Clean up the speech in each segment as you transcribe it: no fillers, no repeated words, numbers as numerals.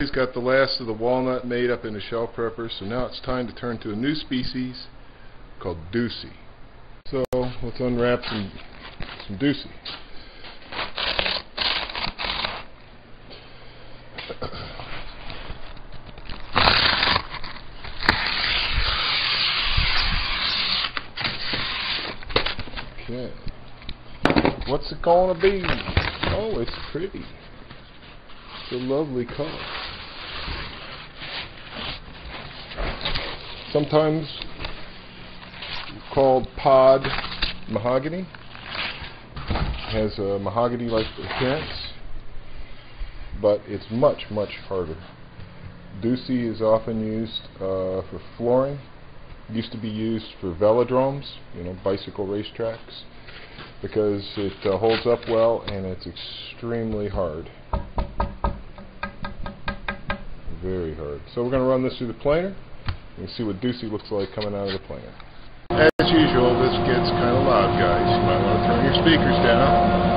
He's got the last of the walnut made up into shelf prepper, so now it's time to turn to a new species called Doussie. So let's unwrap some Doussie. Okay. What's it gonna be? Oh, it's pretty. It's a lovely color. Sometimes called pod mahogany. It has a mahogany-like appearance, but it's much, much harder. Doussie is often used for flooring. It used to be used for velodromes, bicycle racetracks, because it holds up well and it's extremely hard. Very hard. So we're going to run this through the planer and see what Doussie looks like coming out of the planer. As usual, this gets kind of loud, guys. You might want to turn your speakers down.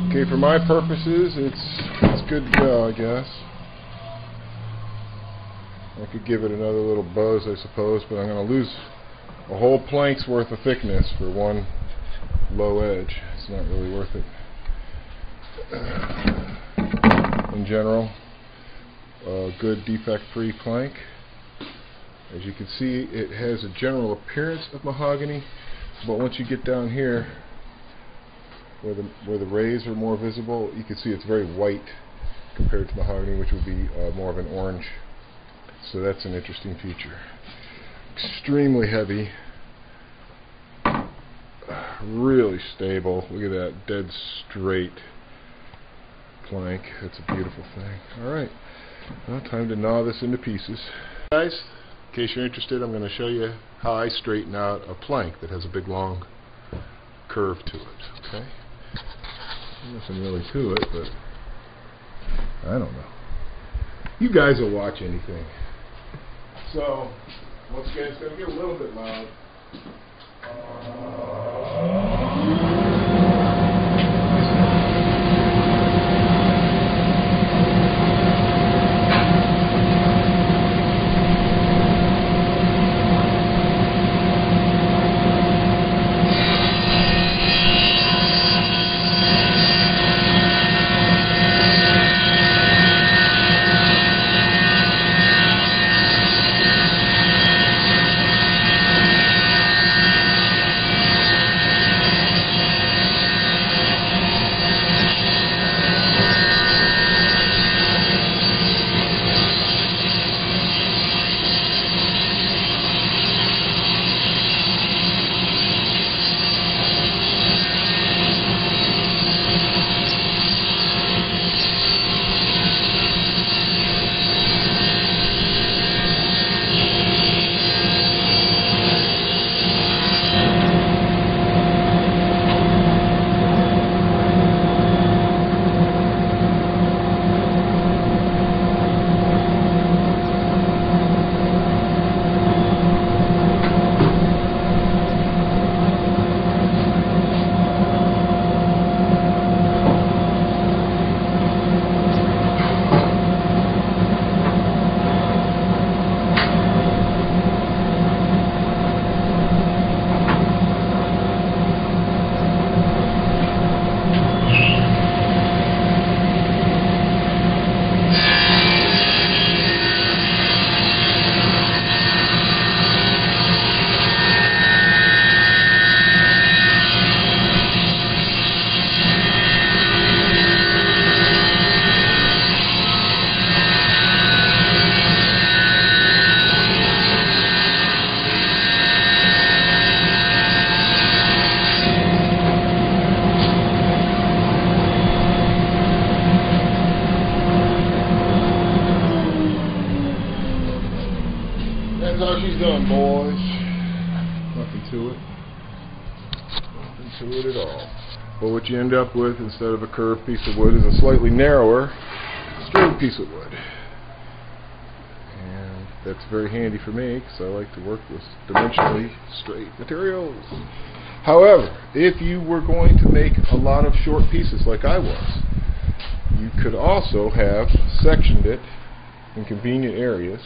Okay, for my purposes, it's good to go, I guess. I could give it another little buzz, I suppose, but I'm going to lose a whole plank's worth of thickness for one low edge. It's not really worth it. In general, a good defect-free plank. As you can see, it has a general appearance of mahogany, but once you get down here where the rays are more visible, you can see it's very white compared to mahogany, which would be more of an orange. So that's an interesting feature. Extremely heavy, really stable. Look at that dead straight plank. That's a beautiful thing. Alright, well, time to gnaw this into pieces. Guys, in case you're interested, I'm going to show you how I straighten out a plank that has a big long curve to it. Okay? Nothing really to it, but I don't know. You guys will watch anything. So, once again, it's going to get a little bit loud. That's all she's done, boys. Nothing to it. Nothing to it at all. But what you end up with, instead of a curved piece of wood, is a slightly narrower, straight piece of wood. And that's very handy for me, because I like to work with dimensionally straight materials. However, if you were going to make a lot of short pieces like I was, you could also have sectioned it in convenient areas,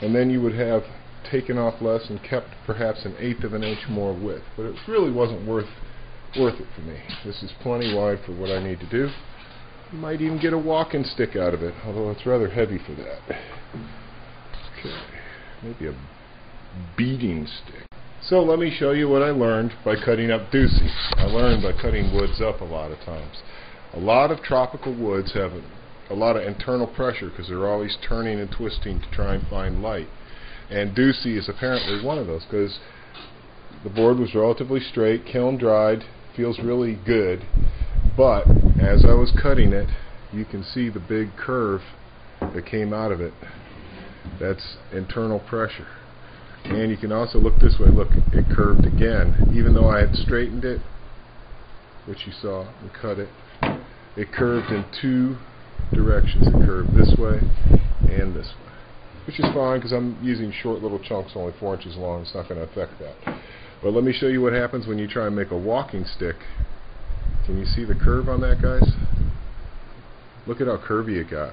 and then you would have taken off less and kept perhaps 1/8 of an inch more width. But it really wasn't worth it for me. This is plenty wide for what I need to do. You might even get a walking stick out of it, although it's rather heavy for that. Okay, maybe a beating stick. So let me show you what I learned by cutting up deucy. I learned by cutting woods up a lot of times. A lot of tropical woods have a lot of internal pressure because they're always turning and twisting to try and find light. And deucy is apparently one of those, because the board was relatively straight, kiln dried, feels really good, but as I was cutting it, you can see the big curve that came out of it. That's internal pressure. And you can also look this way. Look, it curved again. Even though I had straightened it, which you saw, and cut it, it curved in two directions. It curved this way and this way, which is fine because I'm using short little chunks, only 4 inches long. It's not going to affect that. But let me show you what happens when you try and make a walking stick. Can you see the curve on that, guys? Look at how curvy it got,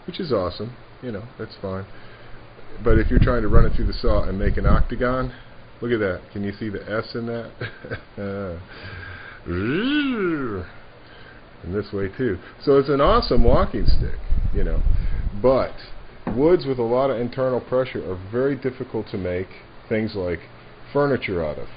which is awesome. you know, that's fine. But if you're trying to run it through the saw and make an octagon, look at that. Can you see the S in that? And this way too. So it's an awesome walking stick, you know. But woods with a lot of internal pressure are very difficult to make things like furniture out of,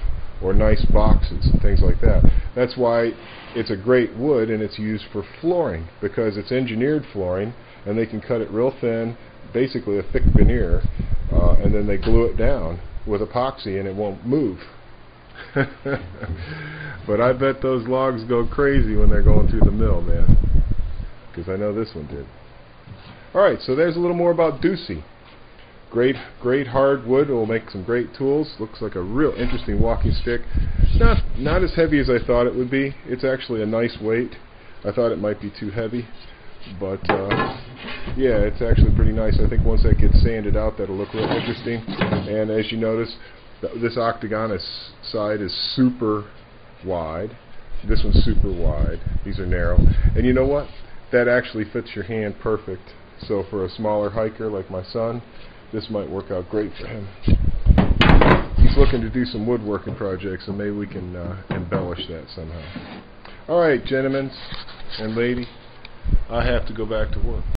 or nice boxes and things like that. That's why it's a great wood, and it's used for flooring, because it's engineered flooring, and they can cut it real thin, basically a thick veneer, and then they glue it down with epoxy and it won't move. But I bet those logs go crazy when they're going through the mill, man, because I know this one did. Alright, so there's a little more about Doussie. Great hard wood. It will make some great tools. Looks like a real interesting walking stick. Not as heavy as I thought it would be. It's actually a nice weight. I thought it might be too heavy, but yeah, it's actually pretty nice. I think once that gets sanded out, that'll look real interesting. And as you notice, this octagon side is super wide. This one's super wide. These are narrow. And you know what? That actually fits your hand perfect. So for a smaller hiker like my son, this might work out great for him. He's looking to do some woodworking projects, and maybe we can embellish that somehow. Alright, gentlemen and lady, I have to go back to work.